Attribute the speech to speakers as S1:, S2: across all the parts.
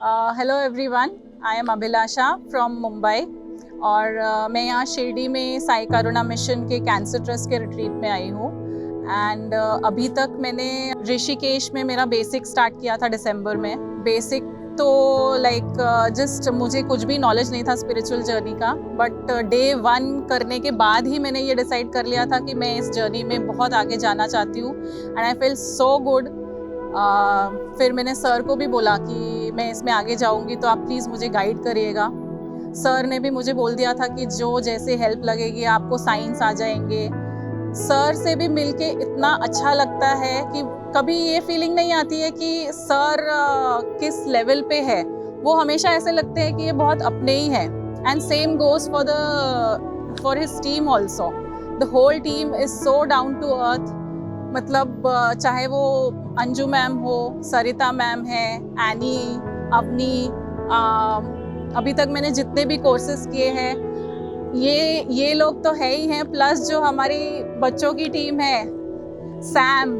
S1: Hello everyone, I am Abhilasha from Mumbai और मैं यहाँ शिरडी में साई करुणा मिशन के कैंसर ट्रस्ट के रिट्रीट में आई हूँ। एंड अभी तक मैंने ऋषिकेश में मेरा बेसिक स्टार्ट किया था दिसंबर में। बेसिक तो जस्ट मुझे कुछ भी नॉलेज नहीं था स्पिरिचुअल जर्नी का, बट डे 1 करने के बाद ही मैंने ये डिसाइड कर लिया था कि मैं इस जर्नी में बहुत आगे जाना चाहती हूँ and I feel so good. फिर मैंने सर को भी बोला कि मैं इसमें आगे जाऊंगी तो आप प्लीज़ मुझे गाइड करिएगा। सर ने भी मुझे बोल दिया था कि जो जैसे हेल्प लगेगी आपको साइंस आ जाएंगे। सर से भी मिलके इतना अच्छा लगता है कि कभी ये फीलिंग नहीं आती है कि सर किस लेवल पे है, वो हमेशा ऐसे लगते हैं कि ये बहुत अपने ही हैं। And same goes for his team also. The whole team is so down to earth. मतलब चाहे वो अंजू मैम हो, सरिता मैम है, एनी, अवनी, अभी तक मैंने जितने भी कोर्सेज किए हैं ये लोग तो है ही हैं, प्लस जो हमारी बच्चों की टीम है, सैम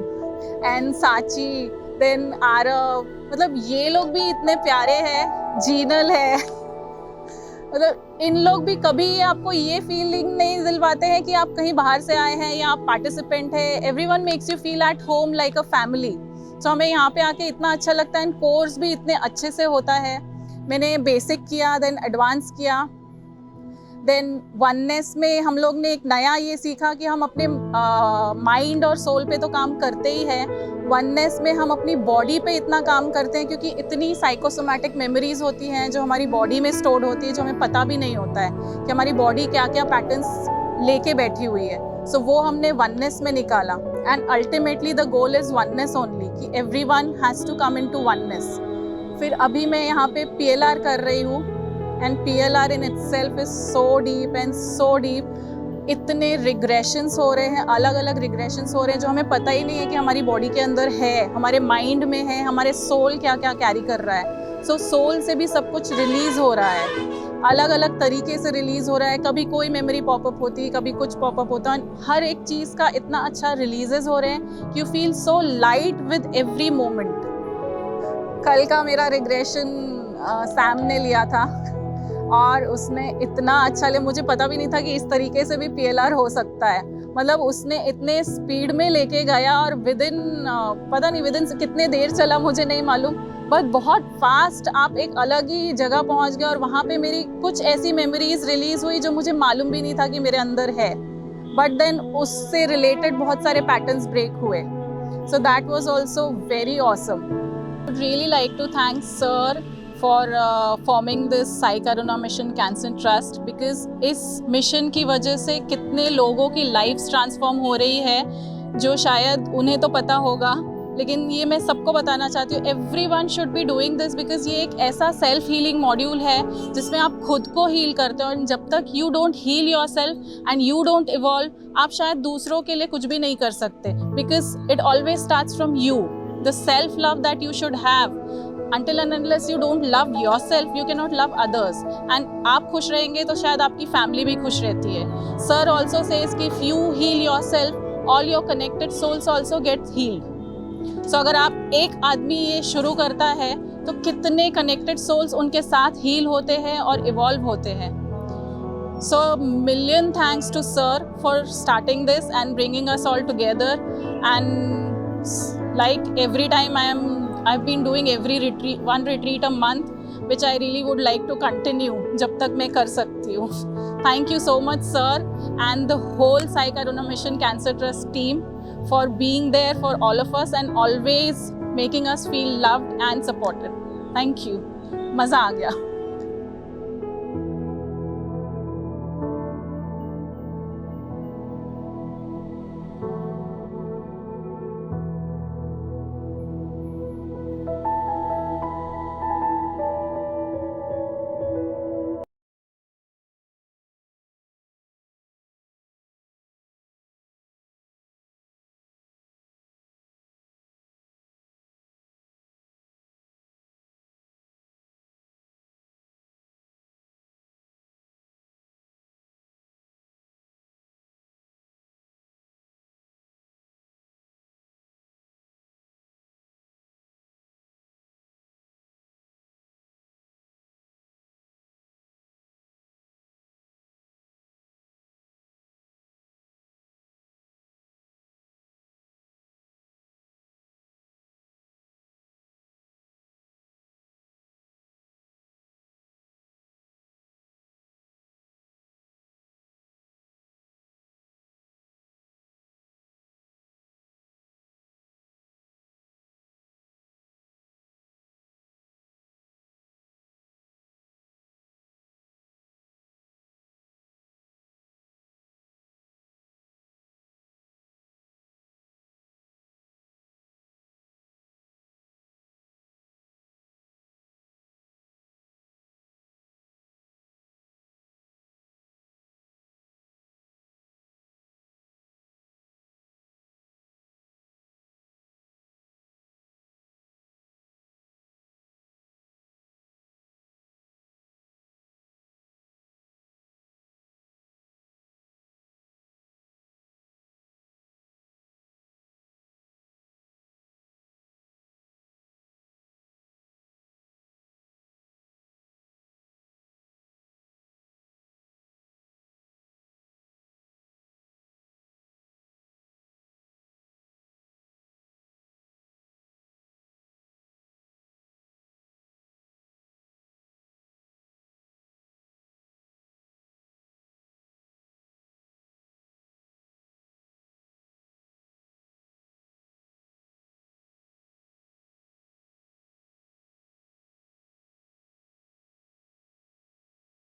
S1: एंड साची, देन आरव, मतलब ये लोग भी इतने प्यारे हैं। जीनल है, मतलब इन लोग भी कभी आपको ये फीलिंग नहीं दिलवाते हैं कि आप कहीं बाहर से आए हैं या आप पार्टिसिपेंट है। Everyone makes you feel at home like a family. So हमें यहाँ पे आके इतना अच्छा लगता है। एंड कोर्स भी इतने अच्छे से होता है। मैंने बेसिक किया, देन एडवांस किया, देन वननेस में हम लोग ने एक नया ये सीखा कि हम अपने माइंड और सोल पे तो काम करते ही हैं, वननेस में हम अपनी बॉडी पे इतना काम करते हैं क्योंकि इतनी साइकोसोमैटिक मेमोरीज होती हैं जो हमारी बॉडी में स्टोर्ड होती है, जो हमें पता भी नहीं होता है कि हमारी बॉडी क्या क्या पैटर्न्स लेके बैठी हुई है। सो वो हमने वननेस में निकाला and ultimately the goal is oneness only, कि everyone has to come into oneness. फिर अभी मैं यहाँ पे PLR कर रही हूँ and PLR in itself is so deep and so deep। इतने रिग्रेशंस हो रहे हैं, अलग अलग रिग्रेशंस हो रहे हैं जो हमें पता ही नहीं है कि हमारी बॉडी के अंदर है, हमारे माइंड में है, हमारे सोल क्या क्या कैरी कर रहा है। सो सोल से भी सब कुछ रिलीज हो रहा है, अलग अलग तरीके से रिलीज हो रहा है। कभी कोई मेमोरी पॉपअप होती है, कभी कुछ पॉपअप होता है। हर एक चीज़ का इतना अच्छा रिलीजेस हो रहे हैं कि you feel so light with every moment. कल का मेरा रिग्रेशन सैम ने लिया था और उसने इतना अच्छा लिया, मुझे पता भी नहीं था कि इस तरीके से भी PLR हो सकता है। मतलब उसने इतने स्पीड में लेके गया और पता नहीं विदिन कितने देर चला मुझे नहीं मालूम, बट बहुत फास्ट आप एक अलग ही जगह पहुंच गए और वहाँ पे मेरी कुछ ऐसी मेमोरीज रिलीज हुई जो मुझे मालूम भी नहीं था कि मेरे अंदर है, बट देन उससे रिलेटेड बहुत सारे पैटर्न्स ब्रेक हुए। So that was also very awesome. I would really like to thank sir for forming this Sai Karuna mission cancer trust, because इस मिशन की वजह से कितने लोगों की लाइफ्स ट्रांसफॉर्म हो रही है जो शायद उन्हें तो पता होगा, लेकिन ये मैं सबको बताना चाहती हूँ। Everyone should be doing this, because ये एक ऐसा सेल्फ हीलिंग मॉड्यूल है जिसमें आप खुद को हील करते हो। और जब तक you don't heal yourself and you don't evolve, आप शायद दूसरों के लिए कुछ भी नहीं कर सकते, because it always starts from you, the self love that you should have. Until and unless you don't love yourself, you cannot love others. And आप खुश रहेंगे तो शायद आपकी फैमिली भी खुश रहती है। Sir also says कि if you heal yourself, all your connected souls also get healed. So अगर आप एक आदमी ये शुरू करता है तो कितने connected souls उनके साथ heal होते हैं और evolve होते हैं। So million thanks to sir for starting this and bringing us all together. And like every time I've been doing one retreat a month, which I really would like to continue जब तक मैं कर सकती हूँ। Thank you so much sir and the whole Sai Karuna mission cancer trust team for being there for all of us and always making us feel loved and supported. Thank you, मज़ा आ गया।